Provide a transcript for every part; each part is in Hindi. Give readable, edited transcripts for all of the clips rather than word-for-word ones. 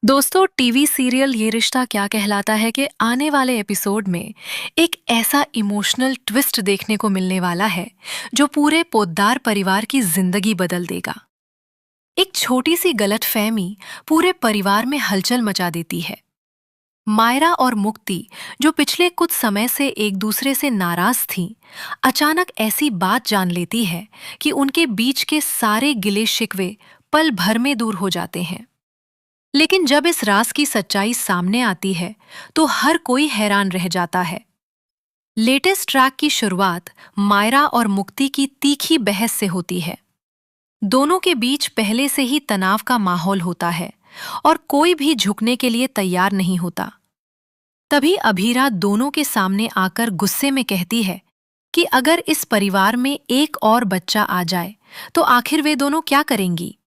दोस्तों, टीवी सीरियल ये रिश्ता क्या कहलाता है कि आने वाले एपिसोड में एक ऐसा इमोशनल ट्विस्ट देखने को मिलने वाला है जो पूरे पोद्दार परिवार की जिंदगी बदल देगा। एक छोटी सी गलतफहमी पूरे परिवार में हलचल मचा देती है। मायरा और मुक्ति, जो पिछले कुछ समय से एक दूसरे से नाराज थीं, अचानक ऐसी बात जान लेती है कि उनके बीच के सारे गिले शिकवे पल भर में दूर हो जाते हैं। लेकिन जब इस राज की सच्चाई सामने आती है तो हर कोई हैरान रह जाता है। लेटेस्ट ट्रैक की शुरुआत मायरा और मुक्ति की तीखी बहस से होती है। दोनों के बीच पहले से ही तनाव का माहौल होता है और कोई भी झुकने के लिए तैयार नहीं होता। तभी अभीरा दोनों के सामने आकर गुस्से में कहती है कि अगर इस परिवार में एक और बच्चा आ जाए तो आखिर वे दोनों क्या करेंगी।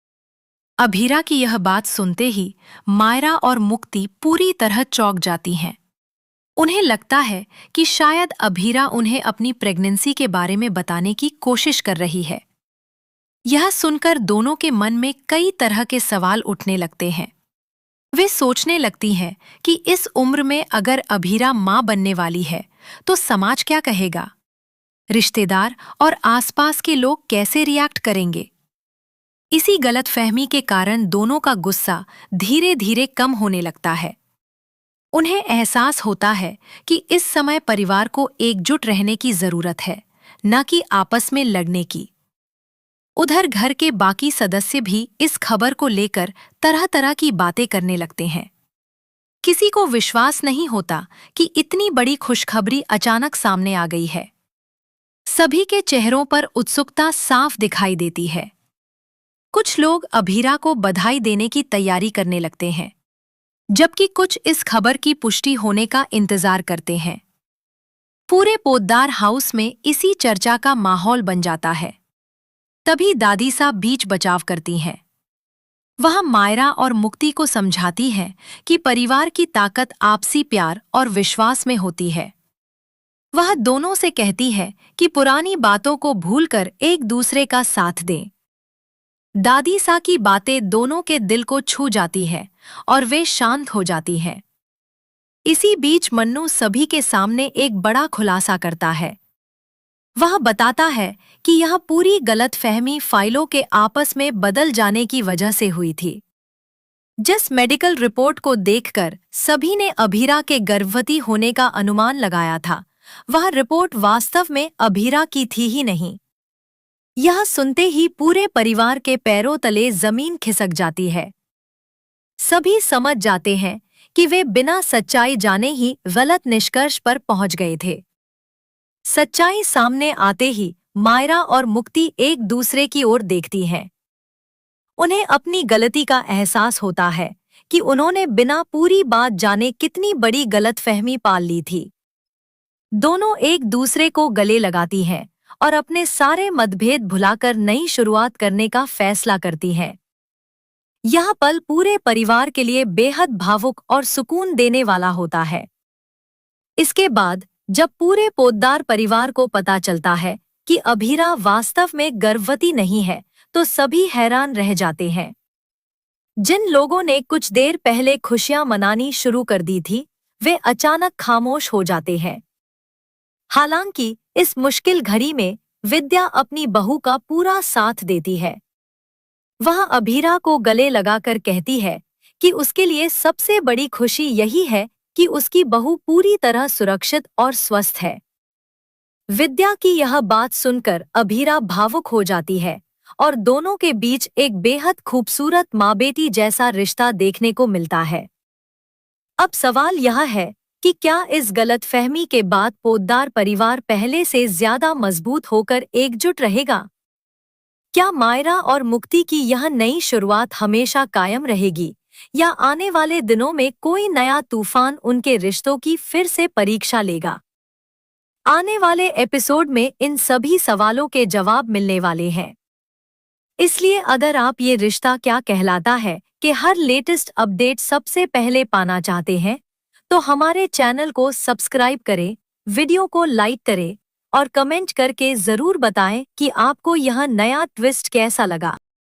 अभीरा की यह बात सुनते ही मायरा और मुक्ति पूरी तरह चौंक जाती हैं। उन्हें लगता है कि शायद अभीरा उन्हें अपनी प्रेगनेंसी के बारे में बताने की कोशिश कर रही है। यह सुनकर दोनों के मन में कई तरह के सवाल उठने लगते हैं। वे सोचने लगती हैं कि इस उम्र में अगर अभीरा मां बनने वाली है तो समाज क्या कहेगा, रिश्तेदार और आसपास के लोग कैसे रिएक्ट करेंगे। इसी गलतफहमी के कारण दोनों का गुस्सा धीरे धीरे कम होने लगता है। उन्हें एहसास होता है कि इस समय परिवार को एकजुट रहने की जरूरत है, न कि आपस में लड़ने की। उधर घर के बाकी सदस्य भी इस खबर को लेकर तरह तरह की बातें करने लगते हैं। किसी को विश्वास नहीं होता कि इतनी बड़ी खुशखबरी अचानक सामने आ गई है। सभी के चेहरों पर उत्सुकता साफ दिखाई देती है। कुछ लोग अभीरा को बधाई देने की तैयारी करने लगते हैं, जबकि कुछ इस खबर की पुष्टि होने का इंतजार करते हैं। पूरे पोद्दार हाउस में इसी चर्चा का माहौल बन जाता है। तभी दादी साहब बीच बचाव करती हैं। वह मायरा और मुक्ति को समझाती हैं कि परिवार की ताकत आपसी प्यार और विश्वास में होती है। वह दोनों से कहती है कि पुरानी बातों को भूलकर एक दूसरे का साथ दें। दादी सा की बातें दोनों के दिल को छू जाती है और वे शांत हो जाती हैं। इसी बीच मन्नू सभी के सामने एक बड़ा खुलासा करता है। वह बताता है कि यह पूरी गलतफहमी फाइलों के आपस में बदल जाने की वजह से हुई थी। जिस मेडिकल रिपोर्ट को देखकर सभी ने अभीरा के गर्भवती होने का अनुमान लगाया था, वह रिपोर्ट वास्तव में अभीरा की थी ही नहीं। यह सुनते ही पूरे परिवार के पैरों तले जमीन खिसक जाती है। सभी समझ जाते हैं कि वे बिना सच्चाई जाने ही गलत निष्कर्ष पर पहुंच गए थे। सच्चाई सामने आते ही मायरा और मुक्ति एक दूसरे की ओर देखती हैं। उन्हें अपनी गलती का एहसास होता है कि उन्होंने बिना पूरी बात जाने कितनी बड़ी गलतफहमी पाल ली थी। दोनों एक दूसरे को गले लगाती हैं और अपने सारे मतभेद भुलाकर नई शुरुआत करने का फैसला करती हैं। यह पल पूरे परिवार के लिए बेहद भावुक और सुकून देने वाला होता है। इसके बाद जब पूरे पोद्दार परिवार को पता चलता है कि अभीरा वास्तव में गर्भवती नहीं है, तो सभी हैरान रह जाते हैं। जिन लोगों ने कुछ देर पहले खुशियां मनानी शुरू कर दी थी, वे अचानक खामोश हो जाते हैं। हालांकि इस मुश्किल घड़ी में विद्या अपनी बहू का पूरा साथ देती है। वह अभीरा को गले लगाकर कहती है कि उसके लिए सबसे बड़ी खुशी यही है कि उसकी बहू पूरी तरह सुरक्षित और स्वस्थ है। विद्या की यह बात सुनकर अभीरा भावुक हो जाती है और दोनों के बीच एक बेहद खूबसूरत माँ-बेटी जैसा रिश्ता देखने को मिलता है। अब सवाल यह है कि क्या इस गलतफहमी के बाद पोद्दार परिवार पहले से ज्यादा मजबूत होकर एकजुट रहेगा? क्या मायरा और मुक्ति की यह नई शुरुआत हमेशा कायम रहेगी, या आने वाले दिनों में कोई नया तूफान उनके रिश्तों की फिर से परीक्षा लेगा? आने वाले एपिसोड में इन सभी सवालों के जवाब मिलने वाले हैं। इसलिए अगर आप ये रिश्ता क्या कहलाता है कि हर लेटेस्ट अपडेट सबसे पहले पाना चाहते हैं, तो हमारे चैनल को सब्सक्राइब करें, वीडियो को लाइक करें और कमेंट करके जरूर बताएं कि आपको यह नया ट्विस्ट कैसा लगा।